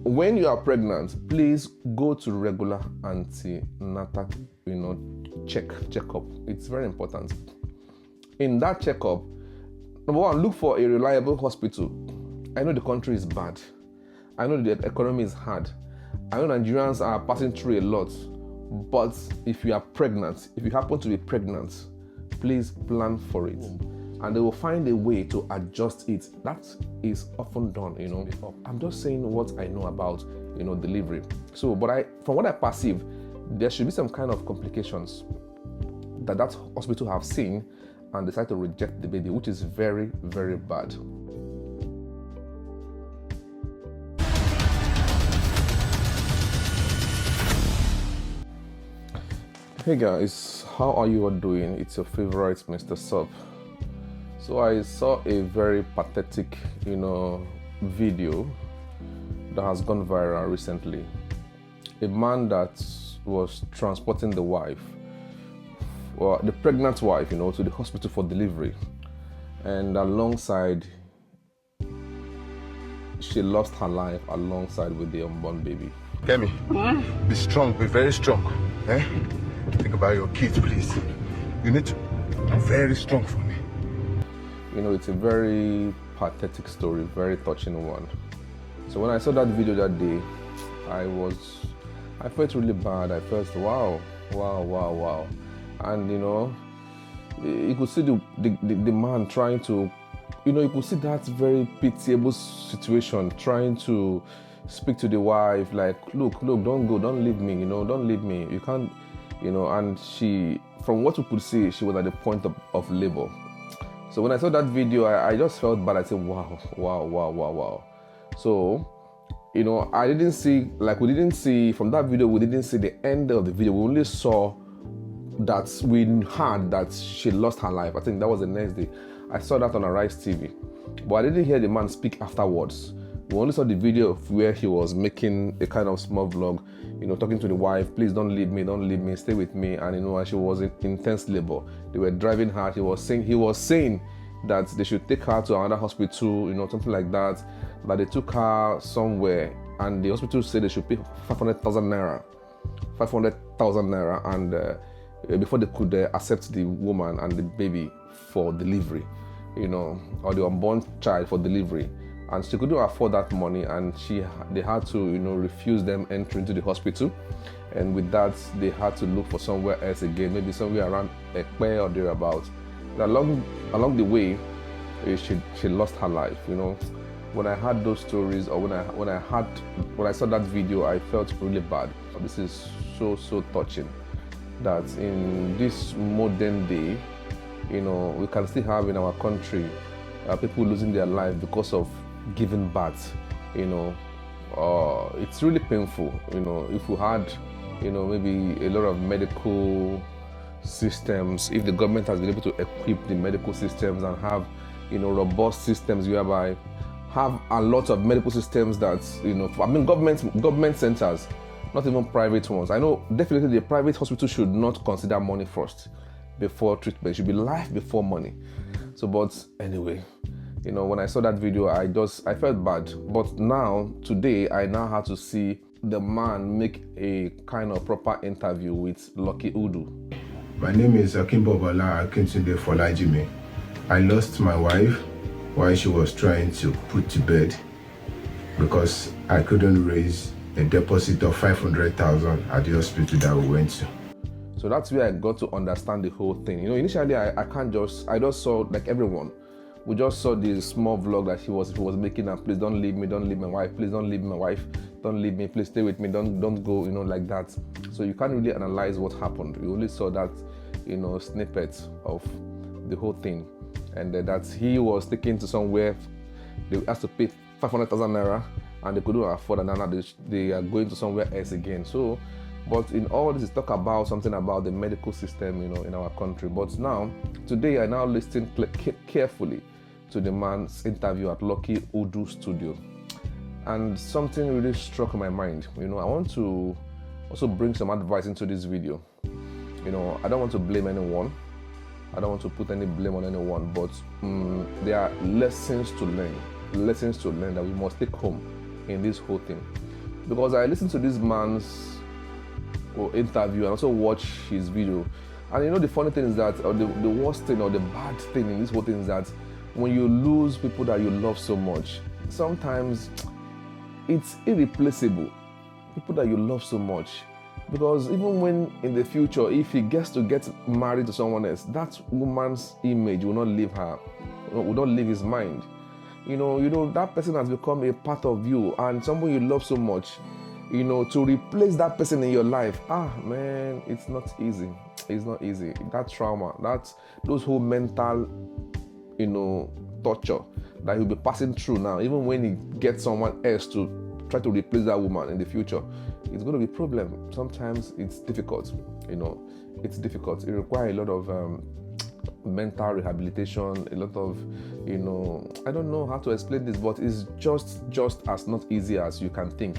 when you are pregnant, please go to regular antenatal, checkup. It's very important. In that checkup, number one, look for a reliable hospital. I know the country is bad. I know the economy is hard. I know Nigerians are passing through a lot. But if you are pregnant, if you happen to be pregnant, please plan for it. And they will find a way to adjust it. That is often done, I'm just saying what I know about, delivery. So, from what I perceive, there should be some kind of complications that hospital have seen and decide to reject the baby, which is very, very bad. Hey guys, how are you all doing? It's your favorite Mr. Sub. So I saw a very pathetic, video that has gone viral recently. A man that was transporting the wife, or the pregnant wife, to the hospital for delivery. And alongside, she lost her life alongside with the unborn baby. Kemi, be strong, be very strong. Think about your kids, please. You need to be very strong for me. It's a very pathetic story, very touching one. So when I saw that video that day, I felt really bad. I felt, wow. And you could see the man trying to, you could see that very pitiable situation, trying to speak to the wife, like, look, don't go, don't leave me, don't leave me. You can't, and she, from what we could see, she was at the point of labor. So when I saw that video, I just felt bad. I said, wow. So, I didn't see, we didn't see, from that video, we didn't see the end of the video. We only saw that we heard that she lost her life. I think that was the next day. I saw that on Arise TV. But I didn't hear the man speak afterwards. We only saw the video of where he was making a kind of small vlog, talking to the wife, please don't leave me, stay with me. And and she was in intense labor. They were driving her. He was saying that they should take her to another hospital, something like that. But they took her somewhere, and the hospital said they should pay 500,000 naira, and before they could accept the woman and the baby for delivery, or the unborn child for delivery. And she couldn't afford that money, and they had to, refuse them entry into the hospital. And with that, they had to look for somewhere else again, maybe somewhere around Ekpe or thereabouts. Along the way, she lost her life. When I heard those stories, or when I saw that video, I felt really bad. This is so touching that in this modern day, we can still have in our country people losing their life because of giving birth. It's really painful. If we had, maybe a lot of medical systems, if the government has been able to equip the medical systems and have, robust systems whereby have a lot of medical systems that, government centers, not even private ones. I know definitely the private hospital should not consider money first before treatment. It should be life before money. So, but anyway, when I saw that video, I felt bad. But now, today, I now had to see the man make a kind of proper interview with Lucky Udu. My name is Akimbo Bala Akintunde Folajimi. I lost my wife while she was trying to put to bed because I couldn't raise a deposit of 500,000 at the hospital that we went to. So that's where I got to understand the whole thing. Initially I just saw, like everyone, we just saw this small vlog that he was making, and please don't leave me, don't leave my wife, please don't leave my wife, don't leave me, please stay with me, don't go, like that. So you can't really analyze what happened. You only saw that, snippet of the whole thing, and that he was taken to somewhere. They asked to pay 500,000 naira, and they couldn't afford, and now they are going to somewhere else again. So, but in all this is talk about something about the medical system, in our country. But now, today I now listen carefully to the man's interview at Lucky Udu Studio, and something really struck my mind. I want to also bring some advice into this video. I don't want to blame anyone. I don't want to put any blame on anyone, but there are lessons to learn that we must take home in this whole thing. because I listened to this man's interview and also watched his video. And you know, the funny thing is that, or the worst thing or the bad thing in this whole thing is that when you lose people that you love so much, sometimes it's irreplaceable. People that you love so much. Because even when in the future, if he gets to get married to someone else, that woman's image will not leave her, will not leave his mind. You know, that person has become a part of you, and someone you love so much, you know, to replace that person in your life, man, it's not easy. It's not easy. That trauma, those whole mental, you know, torture that he'll be passing through now, even when he gets someone else to try to replace that woman in the future, it's going to be a problem. Sometimes it's difficult, you know, it's difficult. It requires a lot of mental rehabilitation, a lot of, you know, I don't know how to explain this, but it's just as not easy as you can think.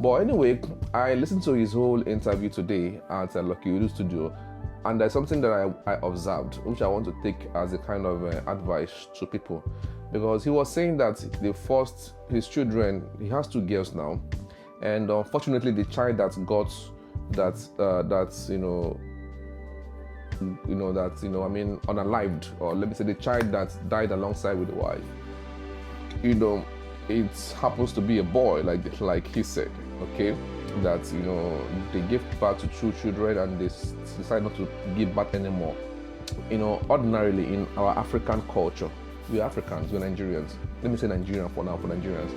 But anyway, I listened to his whole interview today at Lucky Udu Studio, and there's something that I observed, which I want to take as a kind of advice to people. Because he was saying that his children, he has 2 girls now, and unfortunately the child that got unalived, or let me say the child that died alongside with the wife, you know, it happens to be a boy, like he said, okay, that, you know, they gave birth to 2 children and they decide not to give birth anymore. You know, ordinarily in our African culture, we're Africans, we're Nigerians. Let me say Nigerian for now, for Nigerians.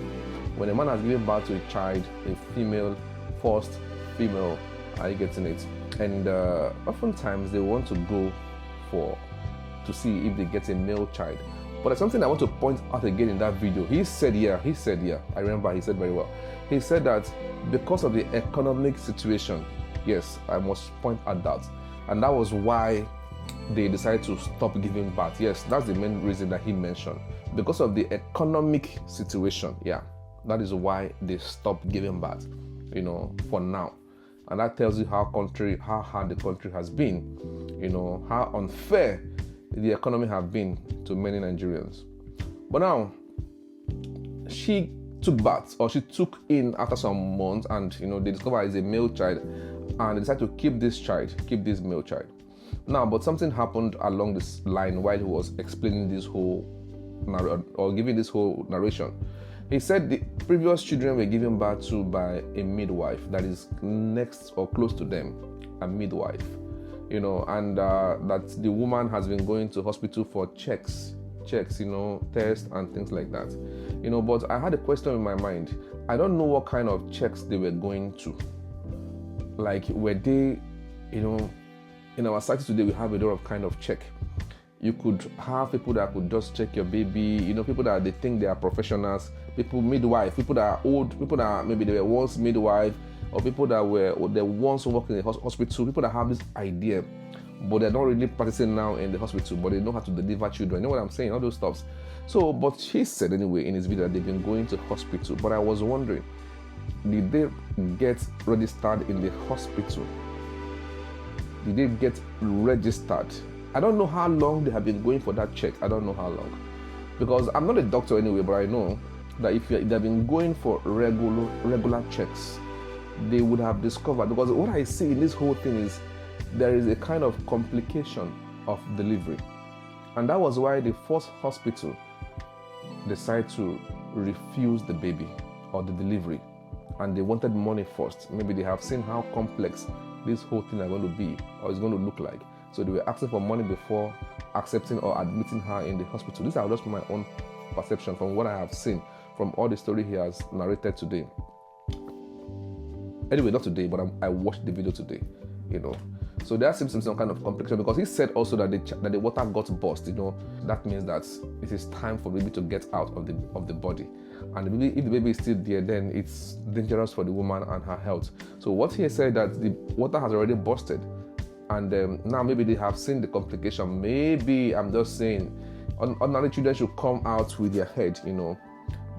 When a man has given birth to a child, a female, first female, are you getting it? And oftentimes they want to go to see if they get a male child. But there's something I want to point out again in that video. He said, I remember he said very well. He said that because of the economic situation, yes, I must point out that. And that was why they decided to stop giving birth. Yes, that's the main reason that he mentioned. Because of the economic situation, yeah, that is why they stopped giving birth, you know, for now. And that tells you how hard the country has been, you know, how unfair the economy have been to many Nigerians. But now, she took birth, or she took in after some months, and, you know, they discovered it's a male child, and they decided to keep this male child. Now, but something happened along this line while he was explaining this whole giving this whole narration. He said the previous children were given birth to by a midwife that is next or close to them, a midwife, you know, and that the woman has been going to hospital for checks, you know, tests and things like that, you know. But I had a question in my mind. I don't know what kind of checks they were going to. Like, were they, you know, in our society today, we have a lot of kind of check. You could have people that could just check your baby, you know, people that they think they are professionals, people midwife, people that are old, people that maybe they were once midwife, or people that they once worked in the hospital, people that have this idea, but they're not really practicing now in the hospital, but they know how to deliver children. You know what I'm saying? All those stuff. So, but he said anyway in his video that they've been going to hospital. But I was wondering, did they get registered in the hospital? Did they get registered? I don't know how long they have been going for that check. I don't know how long. Because I'm not a doctor anyway, but I know that if they've been going for regular checks, they would have discovered. Because what I see in this whole thing is there is a kind of complication of delivery. And that was why the first hospital decided to refuse the baby or the delivery. And they wanted money first. Maybe they have seen how complex this whole thing is going to be, or it's going to look like. So they were asking for money before accepting or admitting her in the hospital. These are just my own perception from what I have seen from all the story he has narrated today. Anyway, not today, but I watched the video today, you know. So there seems to be some kind of complication, because he said also that the water got burst, you know. That means that it is time for the baby to get out of the body. And the baby, if the baby is still there, then it's dangerous for the woman and her health. So what he said that the water has already bursted, and now maybe they have seen the complication. Maybe, I'm just saying, ordinary children should come out with their head, you know.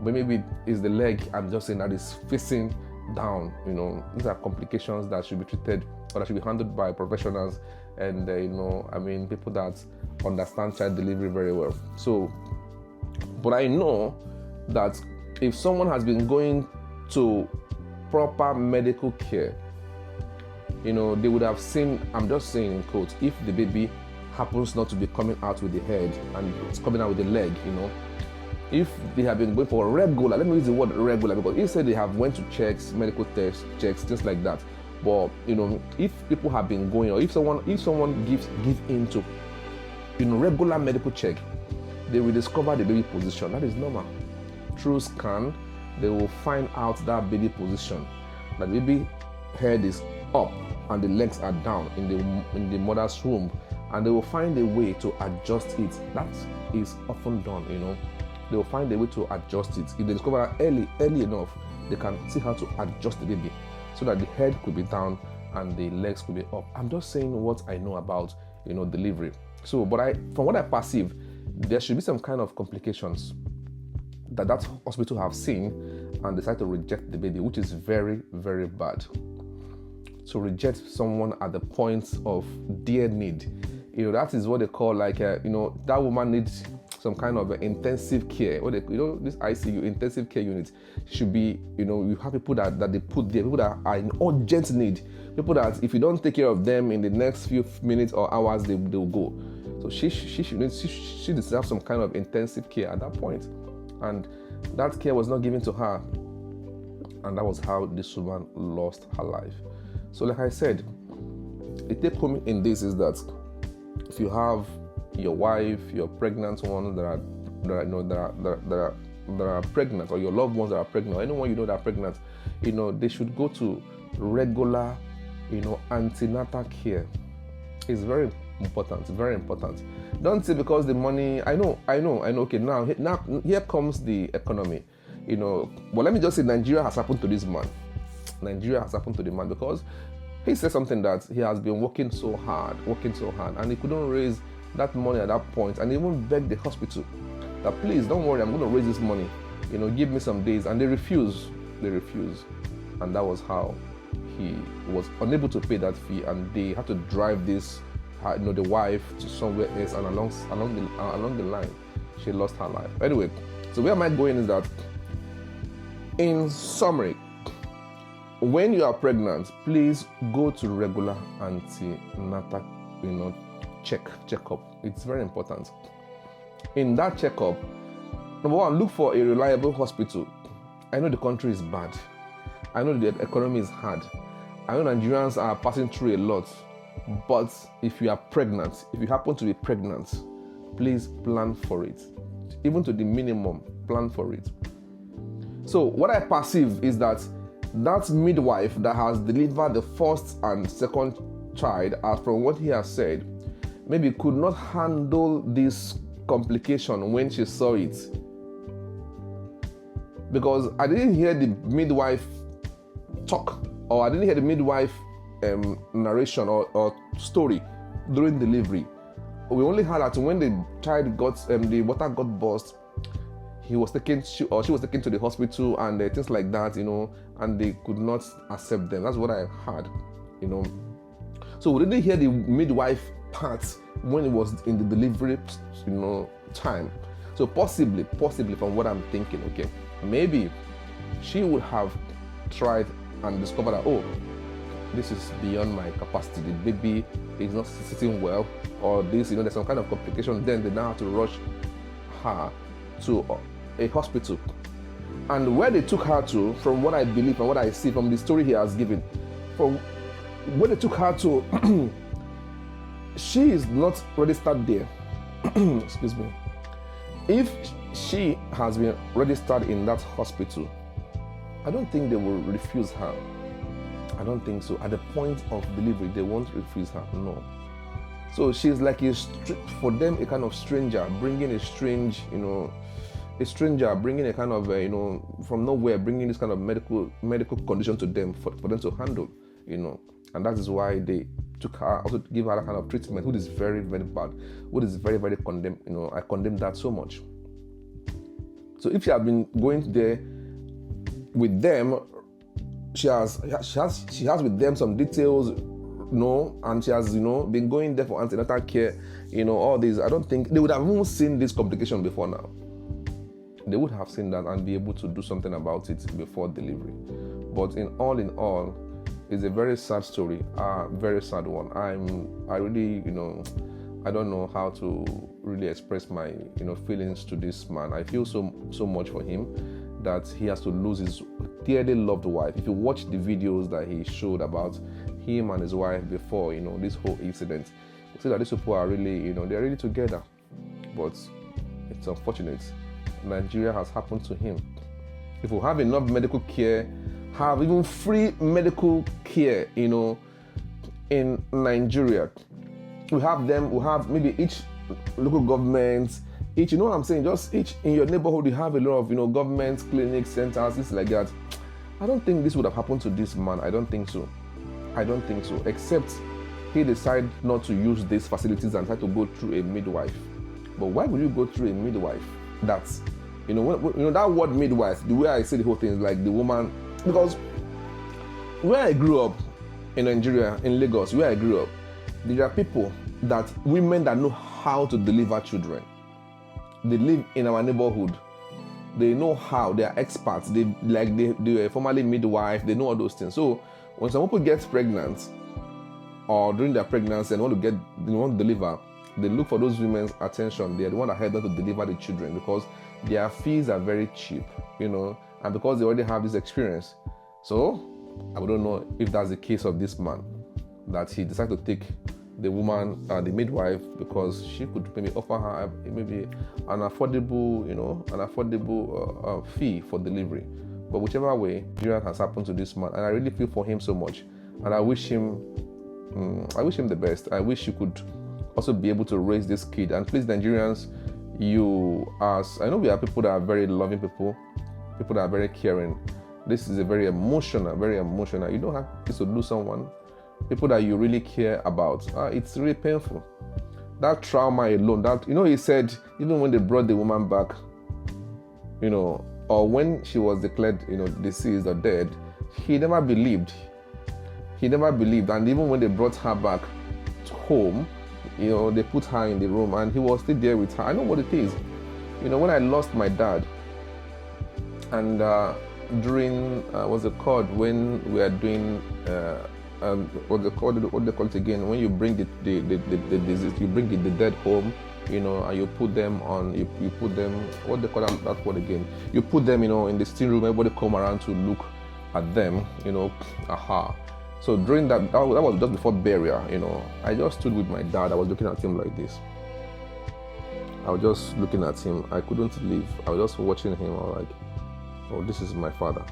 But maybe it's the leg, I'm just saying, that is facing down, you know. These are complications that should be treated, or that should be handled by professionals and, you know, I mean, people that understand child delivery very well. So, but I know that if someone has been going to proper medical care, they would have seen, I'm just saying in quotes, if the baby happens not to be coming out with the head and it's coming out with the leg, if they have been going for regular, let me use the word regular, because he said they have went to checks, medical tests, checks, things like that. But if people have been going, or if someone give into regular medical check, they will discover the baby position. That is normal. Through scan, they will find out that baby position. That baby head is up and the legs are down in the mother's womb, and they will find a way to adjust it. That is often done, They will find a way to adjust it. If they discover early enough, they can see how to adjust the baby so that the head could be down and the legs could be up. I'm just saying what I know about, delivery. So, but from what I perceive, there should be some kind of complications that hospital have seen and decide to reject the baby, which is very, very bad. To reject someone at the point of dire need, that is what they call that woman needs some kind of intensive care. What this ICU, intensive care unit, should be, you have people that they put there, people that are in urgent need, people that if you don't take care of them in the next few minutes or hours, they will go. So she deserves some kind of intensive care at that point, and that care was not given to her, and that was how this woman lost her life. So, like I said, the take home in this is that if you have your wife, your pregnant ones that are pregnant, or your loved ones that are pregnant, or anyone that are pregnant, they should go to regular, antenatal care. It's very important, very important. Don't say because the money. I know. Okay, now here comes the economy, But let me just say, Nigeria has happened to this man. Nigeria has happened to the man because he said something that he has been working so hard, and he couldn't raise that money at that point, and even begged the hospital that please don't worry, I'm going to raise this money, give me some days, and they refused, and that was how he was unable to pay that fee, and they had to drive this, the wife to somewhere else, and along the line, she lost her life. Anyway, so where am I going is that, in summary, when you are pregnant, please go to regular antenatal, checkup. It's very important. In that checkup, number one, look for a reliable hospital. I know the country is bad. I know the economy is hard. I know Nigerians are passing through a lot. But if you are pregnant, if you happen to be pregnant, please plan for it. Even to the minimum, plan for it. So what I perceive is that midwife that has delivered the first and second child, as from what he has said, maybe could not handle this complication when she saw it. Because I didn't hear the midwife talk, or I didn't hear the midwife narration or story during delivery. We only heard that when the child got, the water got burst, she was taken to the hospital and things like that, and they could not accept them. That's what I heard, So we didn't hear the midwife part when it was in the delivery, time. So possibly from what I'm thinking, okay, maybe she would have tried and discovered that, oh, this is beyond my capacity. The baby is not sitting well, or this, there's some kind of complication. Then they now have to rush her to a hospital. And where they took her to, from what I believe and what I see from the story he has given, from where they took her to, she is not registered there. Excuse me. If she has been registered in that hospital, I don't think they will refuse her. I don't think so. At the point of delivery, they won't refuse her. No. So she's like for them, a kind of stranger, bringing a strange, a stranger bringing a kind of, from nowhere, bringing this kind of medical condition to them for them to handle, and that is why they took her, also to give her that kind of treatment, which is very, very bad, which is very, very condemned. I condemn that so much. So if she had been going there with them, she has with them some details, and she has, been going there for antenatal care, all this. I don't think they would have even seen this complication before now. They would have seen that and be able to do something about it before delivery. But in all, it's a very sad story, very sad one. I really, I don't know how to really express my, feelings to this man. I feel so much for him that he has to lose his dearly loved wife. If you watch the videos that he showed about him and his wife before, this whole incident, you see that these people are really, they're really together. But it's unfortunate. Nigeria has happened to him. If we have enough medical care, have even free medical care, in Nigeria, we have maybe each local government, each, what I'm saying, just each in your neighborhood, you have a lot of, government, clinics, centers, things like that. I don't think this would have happened to this man. I don't think so. Except he decided not to use these facilities and try to go through a midwife. But why would you go through a midwife? That's, that word midwife, the way I say the whole thing is like the woman, because where I grew up in Nigeria, in Lagos, where I grew up, there are women that know how to deliver children. They live in our neighborhood. They know how. They are experts. They were formerly midwife. They know all those things. So when some people get pregnant or during their pregnancy and want to deliver, they look for those women's attention. They are the one that help them to deliver the children because their fees are very cheap, and because they already have this experience. So I don't know if that's the case of this man, that he decided to take the woman, the midwife, because she could maybe offer her maybe an affordable, fee for delivery. But whichever way, Nigerian has happened to this man, and I really feel for him so much, and I wish him the best. I wish you could also be able to raise this kid. And please, Nigerians, I know we are people that are very loving people that are very caring. This is a very emotional. You don't have to lose someone, people that you really care about. It's really painful. That trauma alone, he said, even when they brought the woman back, or when she was declared, deceased or dead, he never believed. And even when they brought her back home, they put her in the room and he was still there with her. I know what it is. When I lost my dad, and during what's it called, when we are doing what they call it again, when you bring the disease, you bring the dead home, and you put them on, you put them, what they call that word again, you put them, in the steam room, everybody come around to look at them, So during that was just before burial, I just stood with my dad. I was looking at him like this. I was just looking at him. I couldn't leave. I was just watching him. I was like, oh, this is my father,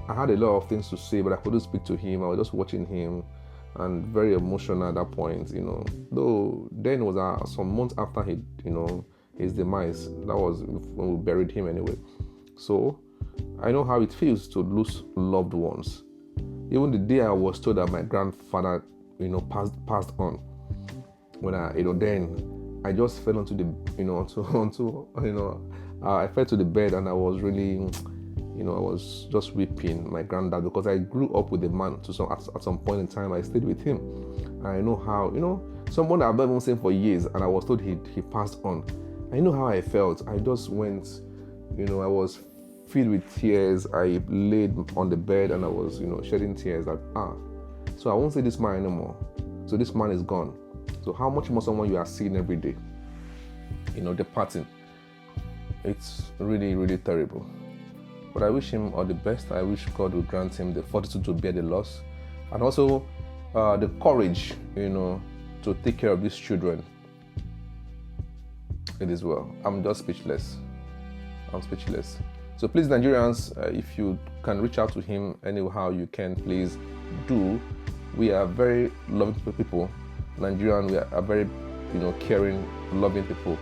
I had a lot of things to say, but I couldn't speak to him. I was just watching him and very emotional at that point, Though then was some months after his demise. That was when we buried him anyway. So I know how it feels to lose loved ones. Even the day I was told that my grandfather, passed on, when then I just fell onto I fell to the bed and I was really, I was just weeping my granddad, because I grew up with the man at some point in time. I stayed with him. I know how, someone I've not even seen for years, and I was told he passed on. I know how I felt. I just went, I was filled with tears. I laid on the bed and I was, shedding tears so I won't see this man anymore. So this man is gone. So how much more someone you are seeing every day, departing. It's really, really terrible. But I wish him all the best. I wish God would grant him the fortitude to bear the loss, and also the courage, to take care of these children. It is well. I'm just speechless. So please, Nigerians, if you can reach out to him anyhow you can, please do. We are very loving people. Nigerian, we are very, caring, loving people.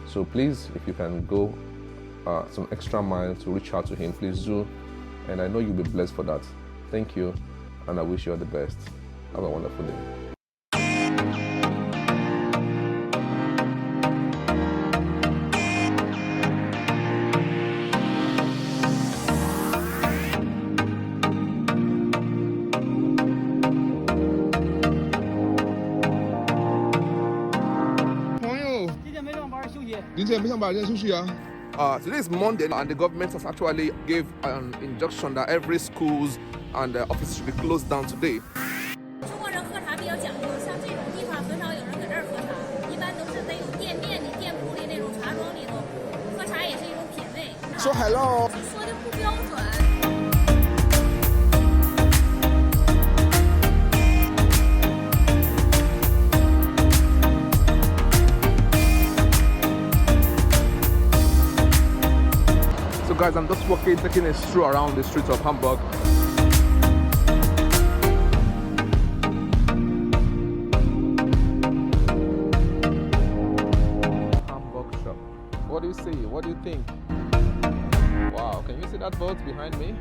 So please, if you can go some extra mile to reach out to him, please do. And I know you'll be blessed for that. Thank you, and I wish you all the best. Have a wonderful day.今天没上班休息啊？ Today is Monday, and the government has actually gave an injunction that every schools and offices should be closed down today. 中国人喝茶比较讲究，像这种地方很少有人搁这儿喝茶，一般都是得有店面的店铺的那种茶庄里头，喝茶也是一种品味。说 hello， 说的不标准。So guys, I'm just walking, taking a stroll around the streets of Hamburg. Hamburg shop. What do you see? What do you think? Wow, can you see that boat behind me?